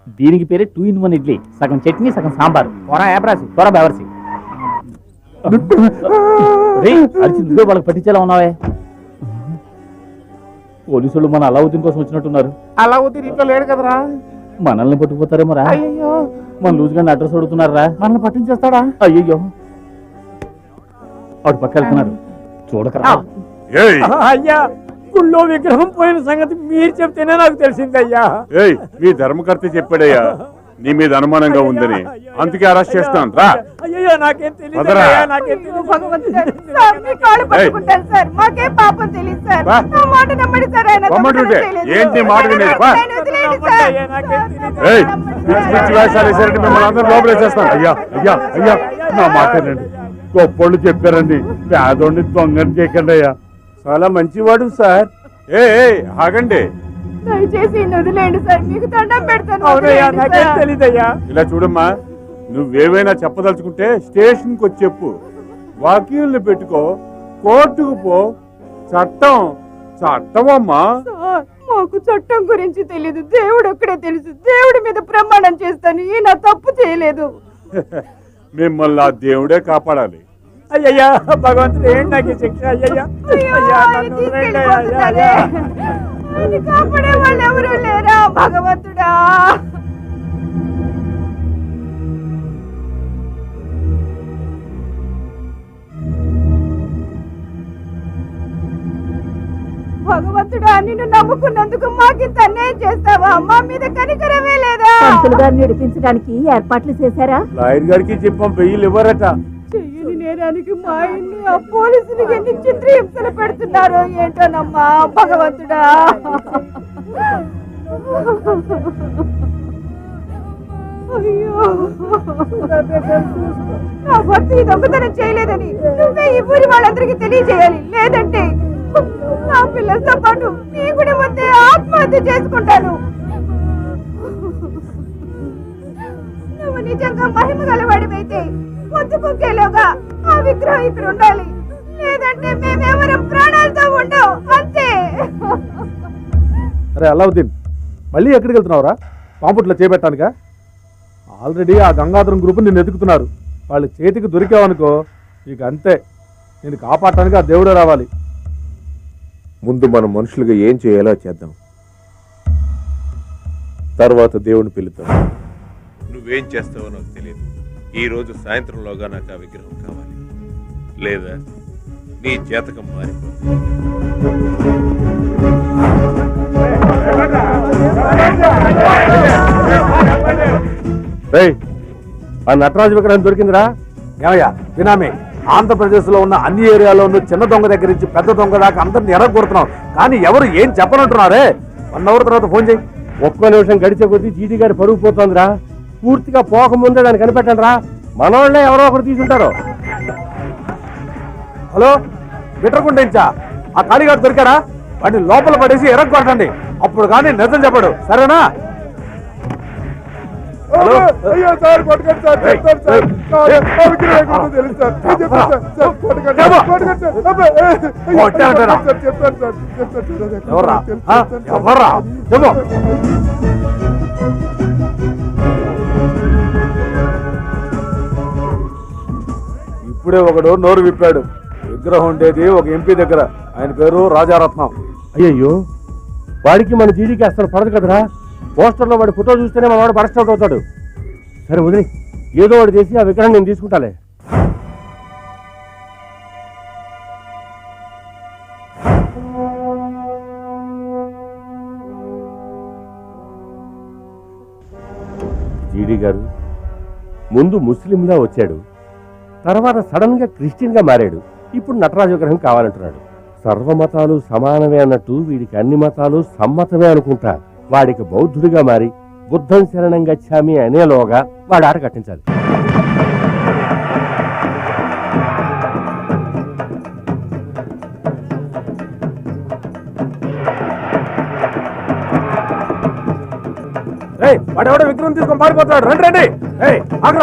దీనికి పేరే 2 in 1 ఇడ్లీ. సగం చట్నీ సగం సాంబార్. త్వర యాబ్రాసి త్వర బెవర్సి. అరిచిందిలో వాళ్ళకి పట్టించేలా ఉన్నావే. పోలీసులు మన అలావుద్దీన్ కోసం వచ్చినట్టున్నారు. అలావుద్దీన్ ఇంట్లో లేడు కదరా. మనల్ని పట్టుకుపోతారేమో రా. అయ్యో మన లూజ్ గా అడ్రస్ అడుగుతున్నారా. మనల్ని పట్టించేస్తాడా? అయ్యో అటు పక్క వెళ్తున్నారు చూడకరా. అయ్యా గుళ్ళో విగ్రహం పోయిన సంగతి మీరు చెప్తేనే నాకు తెలిసిందయ్యా. మీ ధర్మకర్త చెప్పాడయ్యా నీ మీద అనుమానంగా ఉందని, అందుకే అరెస్ట్ చేస్తాను రా. అయ్యో నాకేం తెలియదు. ఏంటి మాట వినేది? పిచ్చి వేషాలు వేసారంటే మిమ్మల్ని అందరూ లోపలేసేస్తాను. అయ్యా అయ్యా అయ్యా నా మాటనండి, గొప్పోళ్ళు చెప్పారండి, పేదోడిని దొంగని చేయకండి అయ్యా. చాలా మంచివాడు సార్. ఆగండి, దయచేసి వదిలేండి సార్, మీకు దండం పెడతాను. అవునయ్యా నాకేం తెలీదయ్యా. ఇలా చూడమ్మా, నువ్వేమైనా చెప్పదలుచుకుంటే స్టేషన్కి వచ్చి చెప్పు, వకీల్ని పెట్టుకో, కోర్టుకు పో. చట్టం చట్టం అమ్మా. మాకు చట్టం గురించి తెలీదు, దేవుడు ఒక్కడే తెలుసు. దేవుడి మీద ప్రమాణం చేస్తాను, ఈయన తప్పు చేయలేదు. మిమ్మల్ని ఆ దేవుడే కాపాడాలి. అయ్యయ్యా భగవంతుడు ఏంటి నాకు ఈ శిక్ష? అయ్యయ్యా కాపాడే వాళ్ళు ఎవరు లేరా భగవంతుడా? భగవంతుడా, నిన్ను నమ్ముకున్నందుకు మాకింత అన్యాయం చేస్తావా? మా మీద కనికరమే లేదా? పంతులు గారిని నడిపించడానికి ఏర్పాట్లు చేశారా? లాయర్ గారికి చెప్పాం, వెయ్యిలు ఇవ్వరట. చెయ్యని నేరానికి మా ఇన్ని ఆ పోలీసులకి ఎన్ని చిత్రహింసలు పెడుతున్నారో ఏంటోనమ్మా భగవంతుడా. అయ్యో, నా భర్త ఈ దొంగతనం చేయలేదని నువ్వే ఈ ఊరి వాళ్ళందరికీ తెలియజేయాలి. లేదంటే నా పిల్లలతో పాటు నీ కూడా ముందే ఆత్మహత్య చేసుకుంటాను. నువ్వు నిజంగా మహిమ గలవాడివైతే పొద్దుకుకేలోగా ఆ విగ్రహం ఇక్కడ ఉండాలి, లేదంటే మేమెవరం ప్రాణాలతో ఉండవు, అంతే. అరే అలావుద్దీన్, మళ్ళీ ఎక్కడికి వెళ్తున్నావురా? పాంపుట్లో చేపెట్టానుగా. ఆల్రెడీ ఆ గంగాధరం గ్రూప్ నిన్ను ఎదుగుతున్నారు. వాళ్ళ చేతికి దొరికావనుకో ఇక అంతే. నేను కాపాడటానికి ఆ దేవుడే రావాలి. ముందు మనం మనుషులుగా ఏం చేయాలో చేద్దాం, తర్వాత దేవుని పిలుద్దాం. నువ్వేం చేస్తావో నాకు తెలియదు. ఈ రోజు సాయంత్రంలోగా నాకు ఆ విగ్రహం కావాలి, లేదా నీ జాతకం మారిపోతుంది. ఆ నటరాజు విగ్రహం దొరికిందిరా. ఏమయ్యా వినామే, ఆంధ్రప్రదేశ్ లో ఉన్న అన్ని ఏరియాలోనూ చిన్న దొంగ దగ్గర నుంచి పెద్ద దొంగ దాకా అందరిని ఎరగొడుతున్నాం, కానీ ఎవరు ఏం చెప్పనంటున్నారే. 1 hour తర్వాత ఫోన్ చేయి. ఒక్క నిమిషం గడిచే కొద్దీ జీడి గారి పరుగు పోతుందిరా. పూర్తిగా పోకముందే దాన్ని కనిపెట్టండి రా. మనోళ్ళే ఎవరో ఒకరు తీసుంటారు. హలో, బిట్రకుండించా ఆ కాళీగాడు దొరికాడా? వాడిని లోపల పడేసి ఎరగొట్టండి, అప్పుడు కానీ నిజం చెప్పడు, సరేనా? ఇప్పుడే ఒకడు నోరు విప్పాడు. విగ్రహం ఉండేది ఒక ఎంపీ దగ్గర, ఆయన పేరు రాజారత్నం. అయ్యయ్యో, వాడికి మన జీడికి అసలు పడదు కదరా. పోస్టర్లో వాడి ఫోటో చూస్తేనే మన వాడు బరస్ట్ అవుట్ అవుతాడు. సరే వదిలి, ఏదో వాడు చేసి ఆ విగ్రహం నేను తీసుకుంటాలే. జీడి గారు ముందు ముస్లింలా వచ్చాడు, తర్వాత సడన్ గా క్రిస్టియన్ గా మారాడు. ఇప్పుడు నటరాజు విగ్రహం కావాలంటున్నాడు. సర్వమతాలు సమానమే అన్నట్టు వీడికి అన్ని మతాలు సమ్మతమే అనుకుంటా. వాడికి బౌద్ధుడిగా మారి బుద్ధం శరణం గచ్చామి అనేలోగా వాడు ఆట కట్టించాలి. వాడెవడో విగ్రహం తీసుకొని పారిపోతాడు. రండి రండి, ఆగరా.